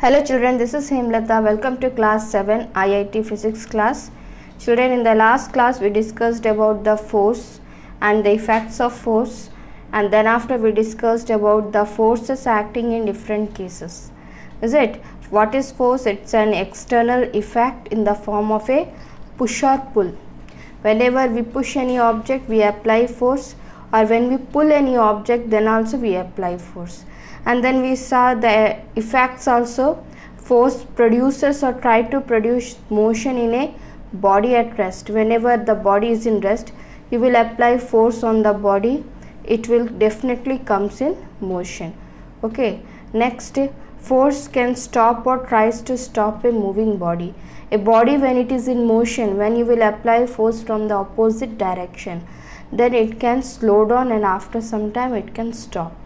Hello children, this is Hemlata. Welcome to class 7 IIT physics class. Children, in the last class we discussed about the force and the effects of force, and then after we discussed about the forces acting in different cases. Is it? What is force? It's an external effect in the form of a push or pull. Whenever we push any object we apply force, or when we pull any object then also we apply force. And then we saw the effects also. Force produces or try to produce motion in a body at rest. Whenever the body is in rest, you will apply force on the body, it will definitely comes in motion. Okay, next, force can stop or tries to stop a moving body. A body when it is in motion, when you will apply force from the opposite direction, then it can slow down and after some time it can stop.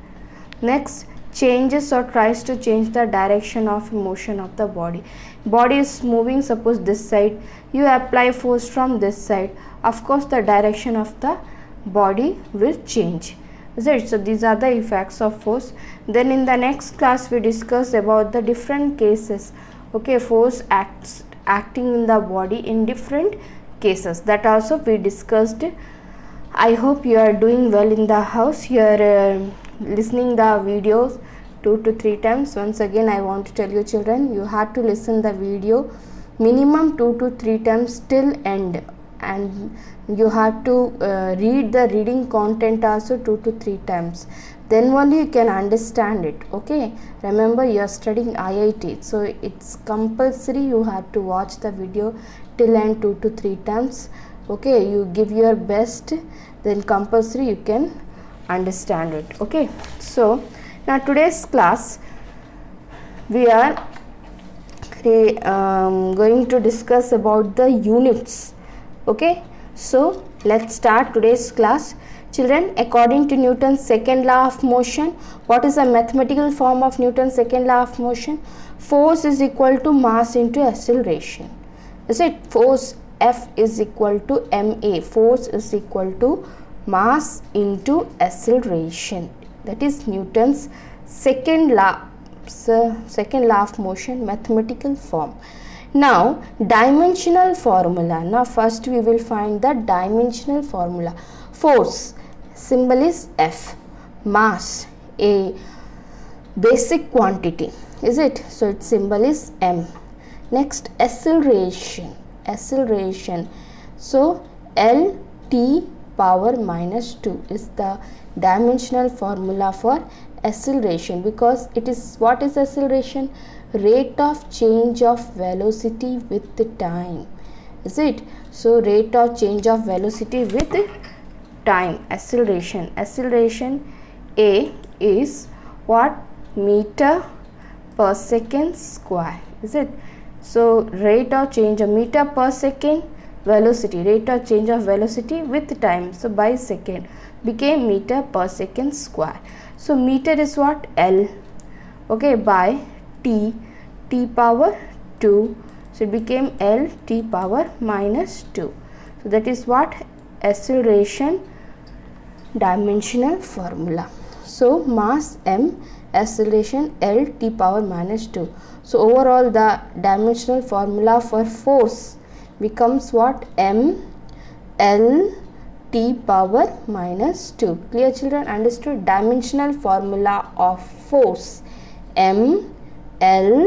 Next, changes or tries to change the direction of motion of the body. Body is moving, suppose this side, you apply force from this side, of course the direction of the body will change. Is it? So these are the effects of force. Then in the next class we discuss about the different cases. Okay, force acting in the body in different cases, that also we discussed. I hope you are doing well in the house. You are listening the videos 2 to 3 times. Once again I want to tell you children, you have to listen the video minimum 2 to 3 times till end, and you have to read the reading content also 2 to 3 times, then only you can understand it. Okay, remember you are studying IIT, so it's compulsory you have to watch the video till end 2 to 3 times. Okay, you give your best, then compulsory you can understand it. Okay, so now today's class we are going to discuss about the units. Okay, so let's start today's class. Children, according to Newton's second law of motion, what is the mathematical form of Newton's second law of motion? Force is equal to mass into acceleration. Is it? Force F is equal to ma. Force is equal to mass into acceleration. That is Newton's second law of motion, mathematical form. Now dimensional formula. Now first we will find the dimensional formula. Force, symbol is F. Mass, a basic quantity. Is it? So its symbol is M. Next, acceleration. So L T power minus 2 is the dimensional formula for acceleration, because it is, what is acceleration? Rate of change of velocity with the time. Is it? So rate of change of velocity with time. Acceleration A is what? Meter per second square. Is it? So rate of change of meter per second, velocity, rate of change of velocity with time, so by second became meter per second square. So meter is what? L. Okay, by T power 2, so it became L T power minus 2. So that is what? Acceleration dimensional formula. So mass M, acceleration L T power minus 2. So overall the dimensional formula for force becomes what? M L T power minus 2. Clear children? Understood? Dimensional formula of force M L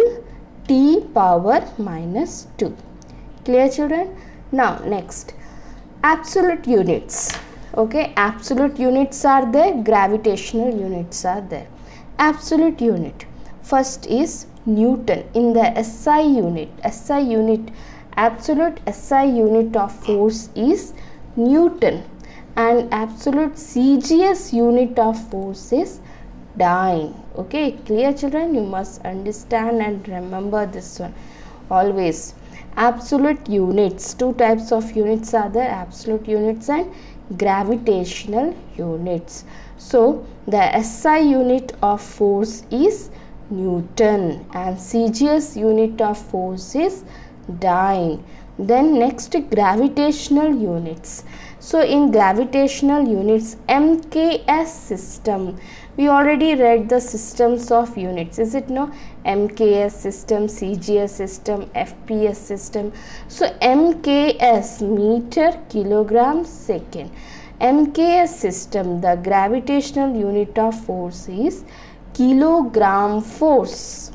T power minus 2. Clear children? Now next, absolute units. Okay, absolute units are there, gravitational units are there. Absolute unit, first is Newton. In the SI unit, absolute SI unit of force is Newton, and absolute CGS unit of force is dyne. Okay, clear children? You must understand and remember this one always. Absolute units, two types of units are there, absolute units and gravitational units. So the SI unit of force is Newton and CGS unit of force is dyne. Then next, gravitational units. So in gravitational units, MKS system, we already read the systems of units, is it no? MKS system, CGS system, FPS system. So MKS, meter kilogram second. MKS system, the gravitational unit of force is kilogram force.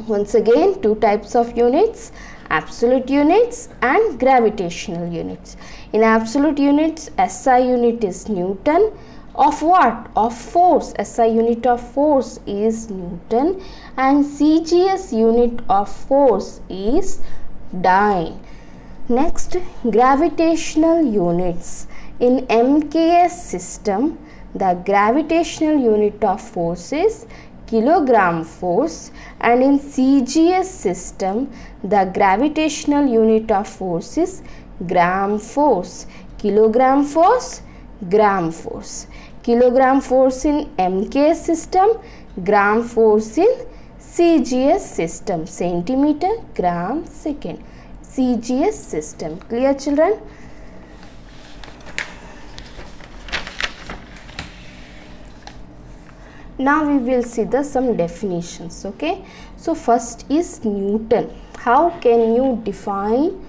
Once again, two types of units, absolute units and gravitational units. In absolute units, SI unit is Newton. Of what? Of force. SI unit of force is Newton, and CGS unit of force is dyne. Next, gravitational units. In MKS system, the gravitational unit of force is kilogram force, and in CGS system, the gravitational unit of force is gram force. Kilogram force, gram force. Kilogram force in MKS system, gram force in CGS system, centimeter, gram, second. CGS system. Clear, children? Now we will see the some definitions. Okay, so first is Newton. How can you define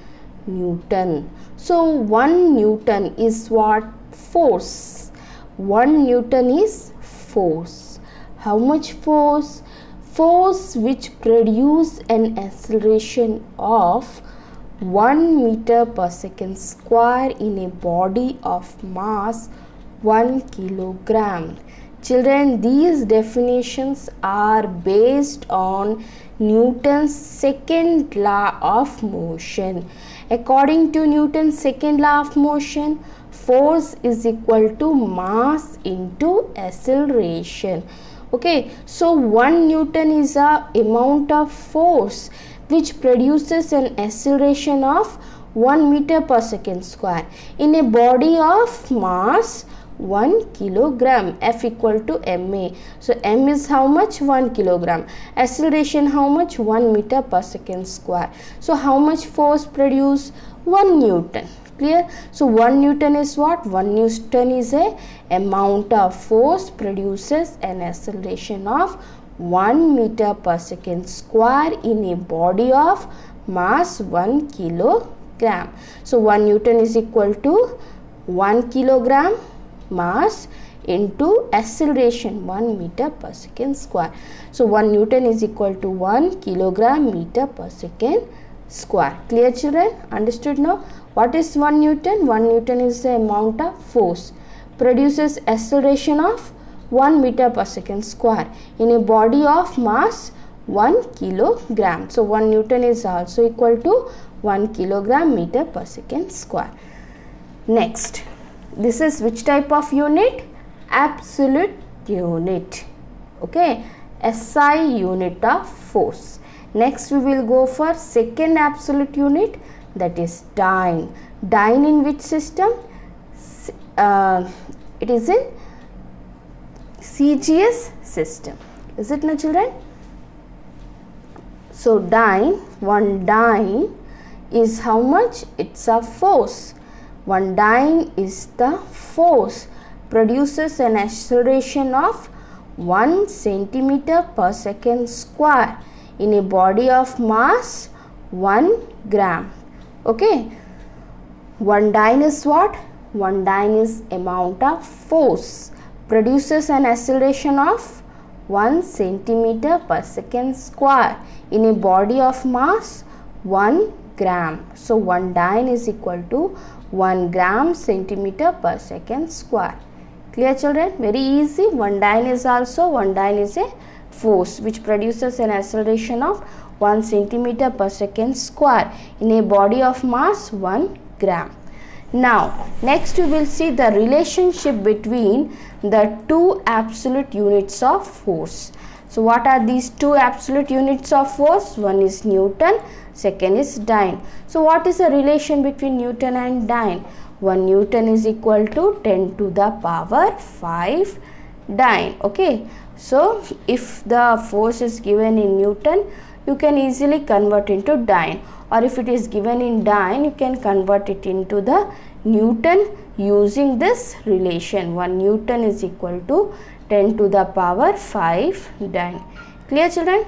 Newton? So 1 Newton is what? Force. 1 Newton is force. How much force? Force which produce an acceleration of 1 meter per second square in a body of mass 1 kilogram. Children, these definitions are based on Newton's second law of motion. According to Newton's second law of motion, force is equal to mass into acceleration. Okay, so 1 Newton is a amount of force which produces an acceleration of 1 meter per second square in a body of mass 1 kilogram. F equal to ma. So m is how much? 1 kilogram. Acceleration how much? 1 meter per second square. So how much force produce? 1 Newton. Clear? So 1 Newton is what? 1 Newton is a amount of force produces an acceleration of 1 meter per second square in a body of mass 1 kilogram. So 1 Newton is equal to 1 kilogram mass into acceleration 1 meter per second square. So 1 Newton is equal to 1 kilogram meter per second square. Clear, children? Understood now? What is 1 Newton? 1 Newton is the amount of force produces acceleration of 1 meter per second square in a body of mass 1 kilogram. So 1 Newton is also equal to 1 kilogram meter per second square. Next, this is which type of unit? Absolute unit. Okay, SI unit of force. Next we will go for second absolute unit, that is dyne. Dyne in which system? It is in CGS system. Is it, no, children? So dyne, 1 dyne is how much? It's a force. 1 dyne is the force produces an acceleration of 1 centimeter per second square in a body of mass 1 gram. Okay, 1 dyne is what? 1 dyne is amount of force produces an acceleration of 1 centimeter per second square in a body of mass 1 gram. So 1 dyne is equal to 1 gram centimeter per second square. Clear, children? Very easy. 1 dyne is also, 1 dyne is a force which produces an acceleration of 1 centimeter per second square in a body of mass 1 gram. Now, next we will see the relationship between the two absolute units of force. So, what are these two absolute units of force? One is Newton, second is dyne. So, what is the relation between Newton and dyne? 1 Newton is equal to 10 to the power 5 dyne. Okay. So, if the force is given in Newton, you can easily convert into dyne, or if it is given in dyne, you can convert it into the Newton using this relation. 1 Newton is equal to 10 to the power 5 dyne. Clear, children?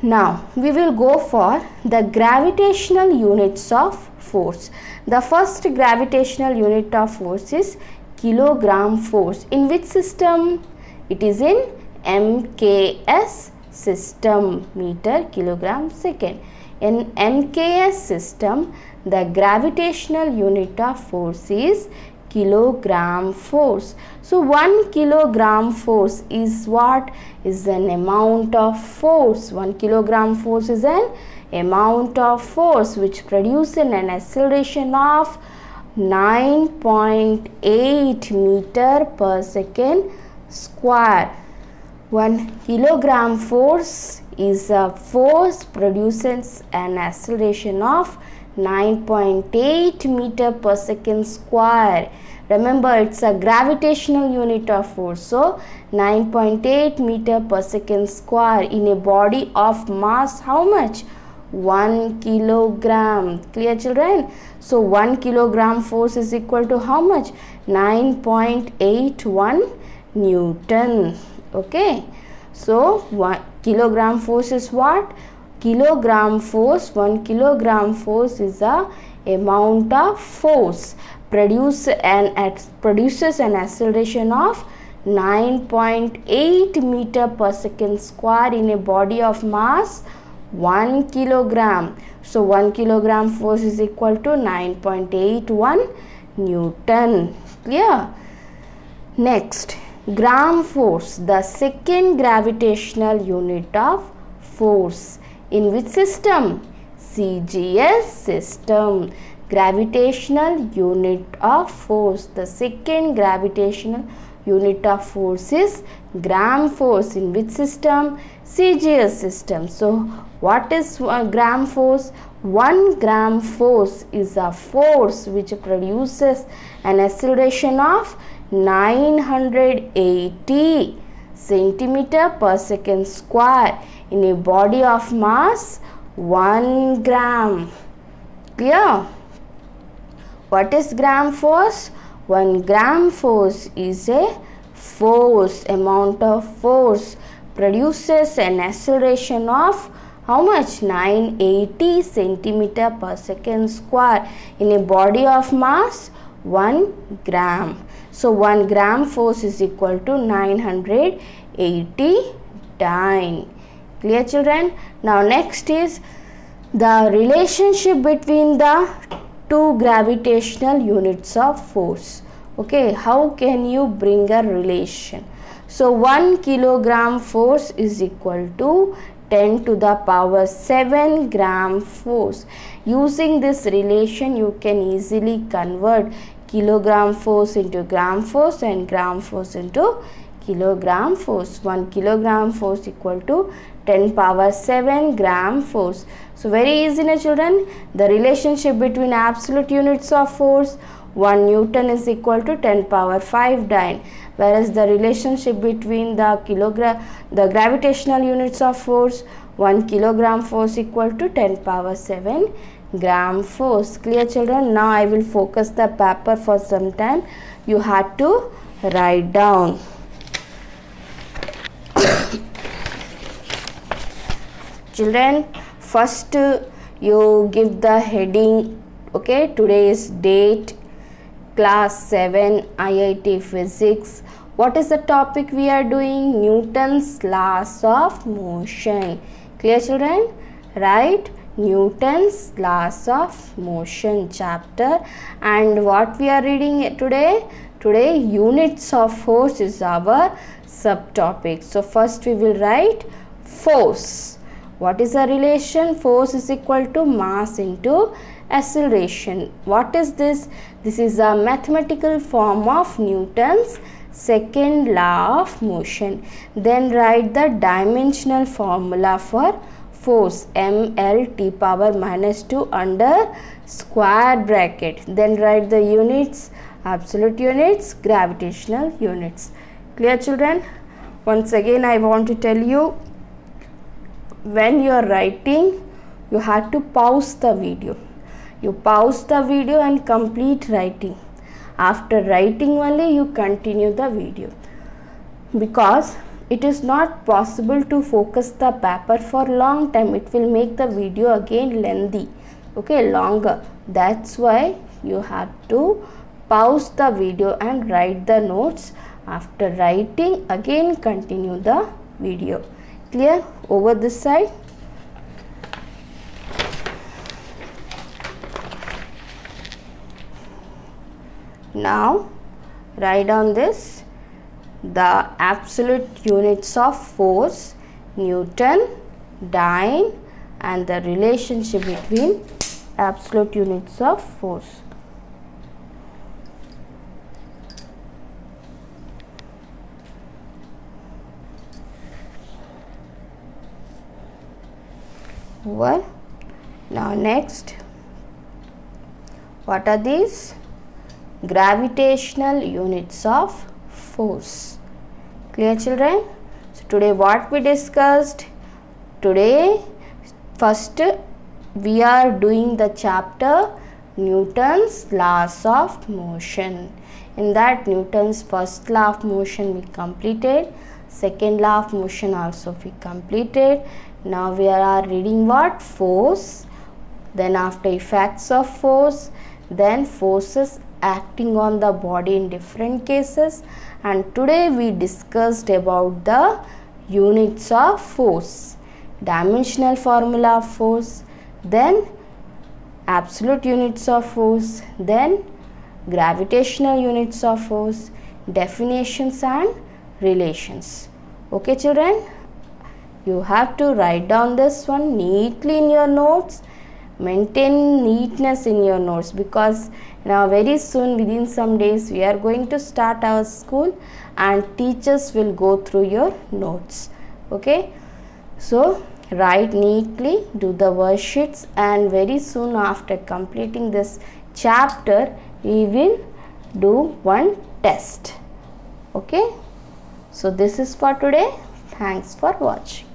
Now we will go for the gravitational units of force. The first gravitational unit of force is kilogram force. In which system? It is in MKS system, meter kilogram second. In MKS system, the gravitational unit of force is kilogram force. So 1 kilogram force is what? Is an amount of force. 1 kilogram force is an amount of force which produces an acceleration of 9.8 meter per second square. 1 kilogram force is a force produces an acceleration of 9.8 meter per second square. Remember, it's a gravitational unit of force. So 9.8 meter per second square in a body of mass how much? 1 kilogram. Clear, children? So 1 kilogram force is equal to how much? 9.81 Newton. Okay. So 1 kilogram force is what? Kilogram force, 1 kilogram force is a amount of force produces an acceleration of 9.8 meter per second square in a body of mass 1 kilogram. So 1 kilogram force is equal to 9.81 Newton. Clear? Next, gram force, the second gravitational unit of force. In which system? CGS system. Gravitational unit of force. The second gravitational unit of force is gram force. In which system? CGS system. So what is gram force? 1 gram force is a force which produces an acceleration of 980 centimeter per second square in a body of mass 1 gram. Clear? What is gram force? 1 gram force is a force, amount of force produces an acceleration of how much? 980 centimeter per second square in a body of mass 1 gram. So 1 gram force is equal to 980 dyne. Clear, children? Now next is the relationship between the two gravitational units of force. Okay, how can you bring a relation? So 1 kilogram force is equal to 10 to the power 7 gram force. Using this relation, you can easily convert kilogram force into gram force and gram force into kilogram force. 1 kilogram force equal to 10 power 7 gram force. So very easy, na children. The relationship between absolute units of force, 1 Newton is equal to 10 power 5 dyne, whereas the relationship between the gravitational units of force, 1 kilogram force equal to 10 power 7 gram force. Clear, children? Now I will focus the paper for some time. You have to write down. Children, first you give the heading. Okay, today's date, class 7 IIT physics. What is the topic we are doing? Newton's laws of motion. Clear, children? Right? Newton's laws of motion chapter. And what we are reading today? Today units of force is our subtopic. So first we will write force. What is the relation? Force is equal to mass into acceleration. What is this? This is a mathematical form of Newton's second law of motion. Then write the dimensional formula for force, mL power minus 2 under square bracket. Then write the units, absolute units, gravitational units. Clear, children? Once again I want to tell you, when you are writing, you have to pause the video. You pause the video and complete writing. After writing only you continue the video, because it is not possible to focus the paper for long time. It will make the video again lengthy, okay, longer. That's why you have to pause the video and write the notes. After writing, again continue the video. Clear? Over this side. Now write down this: the absolute units of force, Newton, dyne, and the relationship between absolute units of force. Over. Now next, what are these? Gravitational units of force. Clear, children? So today what we discussed? Today first we are doing the chapter Newton's laws of motion. In that, Newton's first law of motion we completed, second law of motion also we completed. Now we are reading what? Force, then after effects of force, then forces acting on the body in different cases, and today we discussed about the units of force, dimensional formula of force, then absolute units of force, then gravitational units of force, definitions and relations. Okay, children, you have to write down this one neatly in your notes. Maintain neatness in your notes, because now very soon, within some days, we are going to start our school and teachers will go through your notes. Okay, so write neatly, do the worksheets, and very soon after completing this chapter we will do one test. Okay, so this is for today. Thanks for watching.